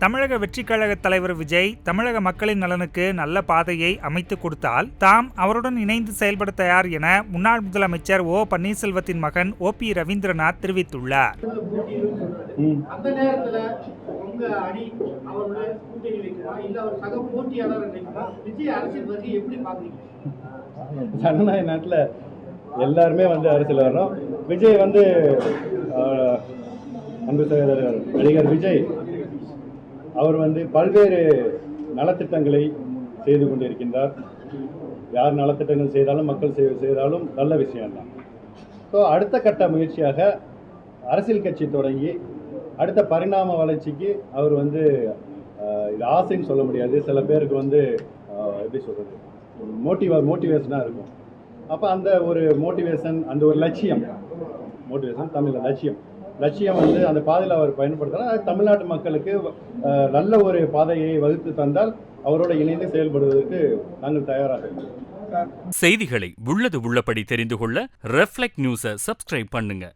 தமிழக வெற்றி கழக தலைவர் விஜய் தமிழக மக்களின் நலனுக்கு நல்ல பாதையை அமைத்து கொடுத்தால் தாம் அவருடன் இணைந்து செயல்பட தயார் என முன்னாள் முதலமைச்சர் ஓ பன்னீர்செல்வத்தின் மகன் OP ரவீந்திரநாத் தெரிவித்துள்ளார். ஜனநாயக நாட்டில் எல்லாருமே அரசியல் வரணும். விஜய் அன்பு சகோதரர் நடிகர் விஜய் அவர் பல்வேறு நலத்திட்டங்களை செய்து கொண்டிருக்கின்றார். யார் நலத்திட்டங்கள் செய்தாலும் மக்கள் செய்தாலும் நல்ல விஷயம்தான். ஸோ அடுத்த கட்ட முயற்சியாக அரசியல் கட்சி தொடங்கி அடுத்த பரிணாம வளர்ச்சிக்கு அவர் இது ஆசைன்னு சொல்ல முடியாது. சில பேருக்கு எப்படி சொல்கிறது, மோட்டிவேஷனாக இருக்கும். அப்போ அந்த ஒரு மோட்டிவேஷன், அந்த ஒரு லட்சியம், மோட்டிவேஷன் தமிழில் லட்சியம் அந்த பாதையில் அவர் பயன்படுத்தினால் தமிழ்நாட்டு மக்களுக்கு நல்ல ஒரு பாதையை வகுத்து தந்தால் அவரோட இணைந்து செயல்படுவதற்கு நாங்கள் தயாராக இருக்கிறோம். செய்திகளை உள்ளது உள்ளபடி தெரிந்து கொள்ள ரெஃப்ளெக்ட் நியூஸை சப்ஸ்கிரைப் பண்ணுங்க.